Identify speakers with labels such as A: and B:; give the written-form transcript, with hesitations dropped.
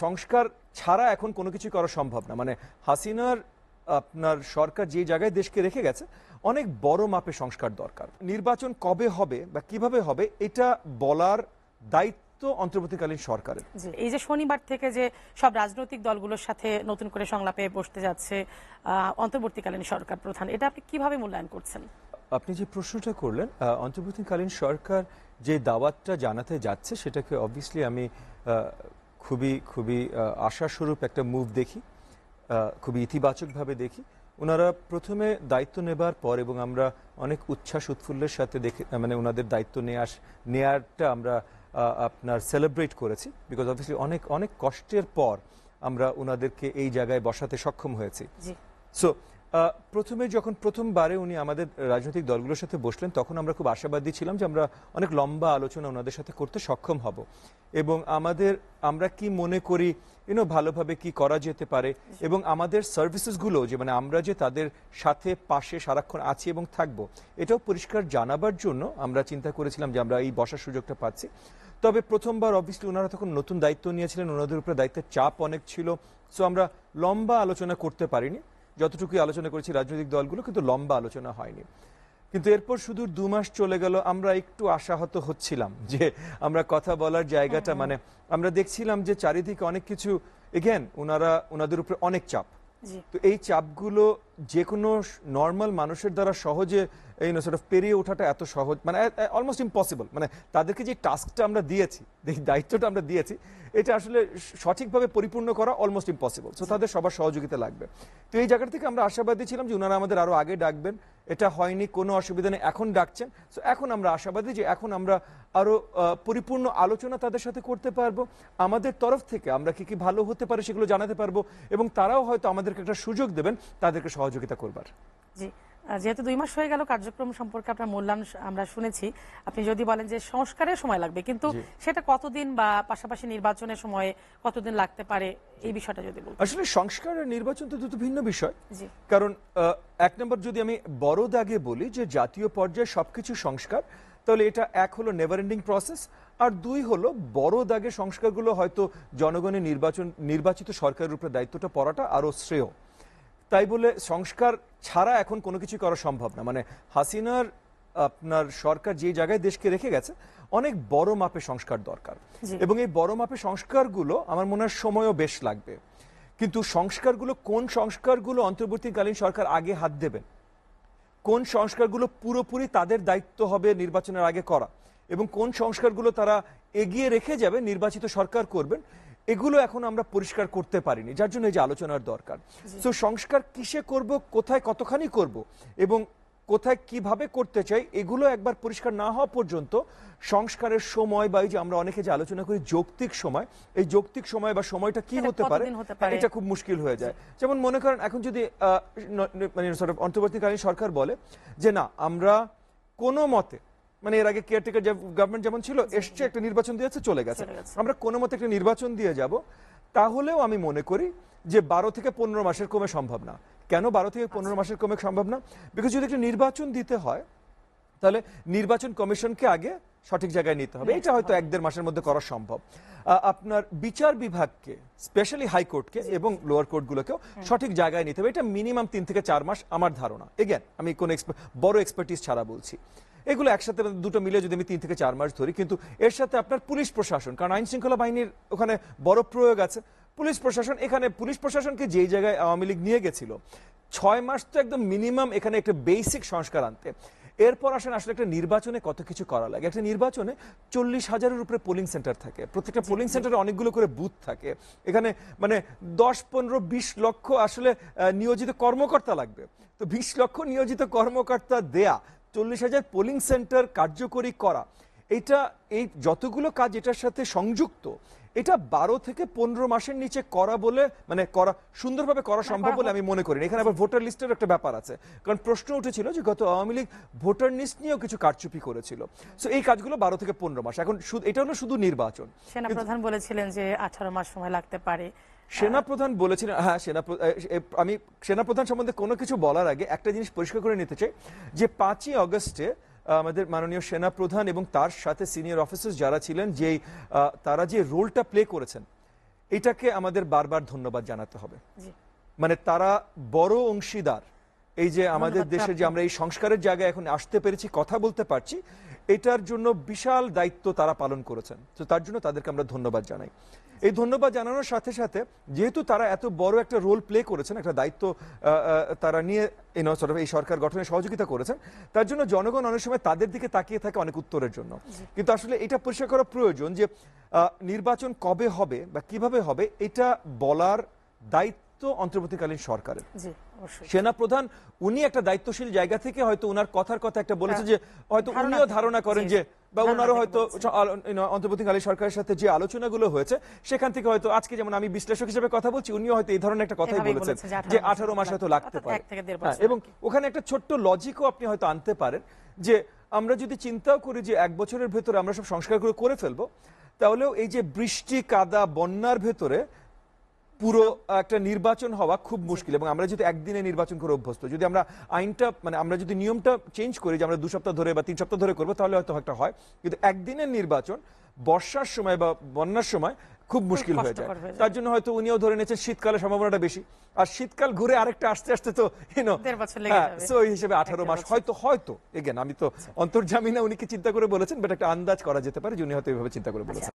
A: সংস্কার ছাড়া এখন কোনো কিছু করা সম্ভব না। মানে হাসিনার আপনার সরকার যে জায়গায় দেশকে রেখে গেছে, অনেক বড় মাপে সংস্কার দরকার। নির্বাচন কবে হবে বা কিভাবে হবে এটা বলার দায়িত্ব অন্তর্বর্তীকালীন সরকারের।
B: এই যে শনিবার থেকে যে সব রাজনৈতিক দলগুলোর সাথে নতুন করে সংলাপে বসতে যাচ্ছে অন্তর্বর্তীকালীন সরকার প্রধান, এটা আপনি কিভাবে মূল্যায়ন করছেন?
A: আপনি যে প্রশ্নটা করলেন, অন্তর্বর্তীকালীন সরকার যে দাওয়াতটা জানাতে যাচ্ছে সেটাকে অবভিয়াসলি আমি খুবই খুবই আশাস্বরূপ একটা মুভ দেখি, খুবই ইতিবাচকভাবে দেখি। ওনারা প্রথমে দায়িত্ব নেবার পর এবং আমরা অনেক উচ্ছ্বাস উৎফুল্লের সাথে দেখে মানে ওনাদের দায়িত্ব নেয়ারটা আমরা আপনার সেলিব্রেট করেছি, বিকজ অবভিয়াসলি অনেক অনেক কষ্টের পর আমরা ওনাদেরকে এই জায়গায় বসাতে সক্ষম হয়েছি। সো প্রথমে যখন প্রথমবারে উনি আমাদের রাজনৈতিক দলগুলোর সাথে বসলেন তখন আমরা খুব আশাবাদী ছিলাম যে আমরা অনেক লম্বা আলোচনা ওনাদের সাথে করতে সক্ষম হব এবং আমরা কি মনে করি ভালোভাবে কি করা যেতে পারে এবং আমাদের সার্ভিসেসগুলো যে মানে আমরা যে তাদের সাথে পাশে সারাক্ষণ আছি এবং থাকব এটাও পরিষ্কার জানাবার জন্য আমরা চিন্তা করেছিলাম যে আমরা এই বসার সুযোগটা পাচ্ছি। তবে প্রথমবার অবভিয়াসলি ওনারা তখন নতুন দায়িত্ব নিয়েছিলেন, ওনাদের উপরে দায়িত্বের চাপ অনেক ছিল। সো আমরা লম্বা আলোচনা করতে পারিনি, যতটুকুই আলোচনা করেছি রাজনৈতিক দলগুলো, কিন্তু লম্বা আলোচনা হয়নি। কিন্তু এরপর সুদূর 2 মাস চলে গেল, আমরা একটু আশাহত হচ্ছিলাম যে আমরা কথা বলার জায়গাটা মানে আমরা দেখছিলাম যে চারিদিকে অনেক কিছু এগেন ওনাদের উপরে অনেক চাপ। তো এই চাপগুলো যে কোনো নর্মাল মানুষের দ্বারা সহজে পেরিয়ে ওঠাটা এত সহজ মানে অলমোস্ট ইম্পসিবল। মানে তাদেরকে যে টাস্কটা আমরা দিয়েছি, দায়িত্বটা আমরা দিয়েছি, এটা আসলে সঠিকভাবে পরিপূর্ণ করা অলমোস্ট ইম্পসিবল। সো তাদের সবার সহযোগিতা লাগবে। তো এই জায়গা থেকে আমরা আশাবাদী ছিলাম যে ওনারা আমাদের আরো আগে ডাকবেন, এটা হয়নি, কোনো অসুবিধা নেই, এখন ডাকছেন। সো এখন আমরা আশাবাদী যে এখন আমরা আরো পরিপূর্ণ আলোচনা তাদের সাথে করতে পারবো, আমাদের তরফ থেকে আমরা কি কি ভালো হতে পারে সেগুলো জানাতে পারবো এবং তারাও হয়তো আমাদেরকে একটা সুযোগ দেবেন তাদেরকে সহযোগিতা করবার।
B: জি, যেহেতু 2 মাস হয়ে গেল কার্যক্রম সম্পর্কে আপনার মূল্যায়ন আমরা শুনেছি, আপনি যদি বলেন যে সংস্কারের সময় লাগবে, কিন্তু সেটা কতদিন বা পাশাপাশি নির্বাচনের সময় কতদিন লাগতে পারে এই বিষয়টা যদি বলতেন।
A: আসলে সংস্কার আর নির্বাচন তো দুটো ভিন্ন বিষয়। কারণ এক নম্বর যদি আমি বড় দাগে বলি যে জাতীয় পর্যায়ে সবকিছু সংস্কার, তাহলে এটা এক হলো নেভার এন্ডিং প্রসেস, আর 2 হলো বড় দাগে সংস্কারগুলো হয়তো জনগণের নির্বাচিত সরকারের উপরে দায়িত্বটা পড়াটা আরো শ্রেয়। তাই বলে সংস্কার ছাড়া এখন কোনো কিছু করা সম্ভব না। মানে হাসিনার আপনার সরকার যে জায়গায় দেশকে রেখে গেছে, অনেক বড় মাপে সংস্কার দরকার এবং এই বড় মাপে সংস্কারগুলো আমার মনে হয় সময়ও বেশ লাগবে। কিন্তু কোন সংস্কারগুলো অন্তর্বর্তীকালীন সরকার আগে হাত দেবেন, কোন সংস্কারগুলো পুরোপুরি তাদের দায়িত্ব হবে নির্বাচনের আগে করা এবং কোন সংস্কারগুলো তারা এগিয়ে রেখে যাবে নির্বাচিত সরকার করবেন, এগুলো এখন আমরা পরিষ্কার করতে পারিনি, যার জন্য এই যে আলোচনার দরকার। তো সংস্কার কিসে করব, কোথায় কতখানি করব এবং কোথায় কিভাবে করতে চাই, এগুলো একবার পরিষ্কার না হওয়া পর্যন্ত সংস্কারের সময় বা এই যে আমরা অনেকে যে আলোচনা করি যৌক্তিক সময়, এই যৌক্তিক সময় বা সময়টা কি হতে পারে এটা খুব মুশকিল হয়ে যায়। যেমন মনে করেন এখন যদি অন্তর্বর্তীকালীন সরকার বলে যে না আমরা কোনো মতে মানে এর আগে কেয়ারটেকার গভর্নমেন্ট যেমন ছিল, এসছে একটা নির্বাচন দিয়েছে চলে গেছে, আমরা কোনো মতে একটা নির্বাচন দিয়ে যাব, তাহলেও আমি মনে করি যে 12 থেকে 15 মাসের কমে সম্ভব না। কেন 12 থেকে 15 মাসের কমে সম্ভব না? বিকজ যদি একটা নির্বাচন দিতে হয় তাহলে নির্বাচন কমিশনকে আগে সঠিক জায়গায় নিতে হবে, এটা হয়তো 1-1.5 মাসের মধ্যে করা সম্ভব। আপনার বিচার বিভাগকে, স্পেশালি হাইকোর্টকে এবং লোয়ার কোর্টগুলোকেও সঠিক জায়গায় নিতে হবে, এটা মিনিমাম 3 থেকে 4 মাস আমার ধারণা। এগেন আমি কোনো বড় এক্সপার্টিস ছাড়া বলছি, এগুলো একসাথে দুটো মিলে যদি আমি 3 থেকে 4 মাস ধরি। কিন্তু এর সাথে আপনার পুলিশ প্রশাসন, কারণ আইন শৃঙ্খলা বাহিনীর ওখানে বড় প্রয়োগ আছে, পুলিশ প্রশাসন, এখানে পুলিশ প্রশাসনকে যেই জায়গায় আওয়ামী লীগ নিয়ে গেছিল 6 মাস তো একদম মিনিমাম এখানে একটা বেসিক সংস্কার আনতে। এরপর আসেন আসলে একটা নির্বাচনে কত কিছু করা লাগে। একটা নির্বাচনে 40,000-এর উপরে পোলিং সেন্টার থাকে, প্রত্যেকটা পোলিং সেন্টারে অনেকগুলো করে বুথ থাকে, এখানে মানে 10, 15, 20 লক্ষ আসলে নিয়োজিত কর্মকর্তা লাগবে। তো 20 লক্ষ নিয়োজিত কর্মকর্তা দেয়া, 40,000 পোলিং সেন্টার কার্যকরী করা, এই যতগুলো কাজ এটার সাথে সংযুক্ত, এটা 12 থেকে 15 মাসের নিচে করা বলে মানে করা সুন্দরভাবে করা সম্ভব বলে আমি মনে করি। এখানে আবার ভোটার লিস্টের একটা ব্যাপার আছে, কারণ প্রশ্ন উঠেছিল যে গত আওয়ামী লীগ ভোটার লিস্ট নিয়েও কিছু কারচুপি করেছিল। সো এই কাজগুলো 12 থেকে 15 মাস। এখন এটা হলো শুধু নির্বাচন।
B: সেনাপ্রধান বলেছিলেন যে 18 মাস সময় লাগতে পারে।
A: সেনাপ্রধান বলেছিলেন, হ্যাঁ আমি সেনাপ্রধান সম্বন্ধে কোনো কিছু বলার আগে একটা জিনিস পরিষ্কার করে নিতে চাই যে 5ই অগস্টে আমাদের মাননীয় সেনাপ্রধান এবং তার সাথে সিনিয়র অফিসার্স যারা ছিলেন, তারা যে রোলটা প্লে করেছেন, এটাকে আমাদের বারবার ধন্যবাদ জানাতে হবে।
B: জি।
A: মানে তারা বড় অংশীদার এই যে আমাদের
B: ধন্যবাদ
A: দেশে যে
B: প্রাপ্য।
A: আমরা এই সংস্কারের জায়গায় এখন আসতে পেরেছি, কথা বলতে পারছি, এটার জন্য বিশাল দায়িত্ব তারা পালন করেছেন। তো তার জন্য তাদেরকে আমরা ধন্যবাদ জানাই। এই ধন্যবাদ জানানোর সাথে সাথে যেহেতু তারা এত বড় একটা রোল প্লে করেছেন, একটা দায়িত্ব তারা নিয়ে এই সরকার গঠনে সহযোগিতা করেছেন, তার জন্য জনগণ অনেক সময় তাদের দিকে তাকিয়ে থাকে অনেক উত্তরের জন্য। কিন্তু আসলে এটা পরিষ্কার করা প্রয়োজন যে নির্বাচন কবে হবে বা কিভাবে হবে এটা বলার দায়িত্ব অন্তর্বর্তীকালীন সরকারের।
B: জি, অবশ্যই।
A: সেনা প্রধান উনি একটা দায়িত্বশীল জায়গা থেকে হয়তো ওনার কথার কথা একটা বলেছে যে হয়তো উনিও ধারণা করেন যে বা ওনারও হয়তো অন্তর্বর্তীকালীন সরকারের সাথে যে আলোচনাগুলো হয়েছে সেখান থেকে হয়তো আজকে যেমন আমি বিশ্লেষক হিসেবে কথা বলছি, উনিও হয়তো এই ধরনের একটা কথাই বলেছেন যে 18 মাস হয়তো লাগতে পারে। এবং ওখানে একটা ছোট্ট লজিকও আপনি হয়তো আনতে পারেন যে আমরা যদি চিন্তাও করি যে 1 বছরের ভেতরে আমরা সব সংস্কারগুলো করে ফেলবো, তাহলেও এই যে বৃষ্টি কাদা বন্যার ভেতরে পুরো একটা নির্বাচন হওয়া খুব মুশকিল। এবং আমরা যদি একদিনে নির্বাচন করে অভ্যস্ত, যদি আমরা আইনটা মানে আমরা যদি নিয়মটা চেঞ্জ করি যে আমরা 2 সপ্তাহ ধরে বা 3 সপ্তাহ ধরে করবো, তাহলে হয়তো একটা হয়। কিন্তু একদিনের নির্বাচন বর্ষার সময় বা বন্যার সময় খুব মুশকিল হয়ে যায়। তার জন্য হয়তো উনিও ধরে নিয়েছেন শীতকালের সম্ভাবনাটা বেশি, আর শীতকাল ঘুরে আরেকটা আসতে আসতে তো ওই হিসেবে 18 মাস হয়তো এগেন আমি তো অন্তর্জামিনা উনি কি চিন্তা করে বলেছেন, বাট একটা আন্দাজ করা যেতে পারে যে উনি হয়তো এইভাবে চিন্তা করে বলেছেন।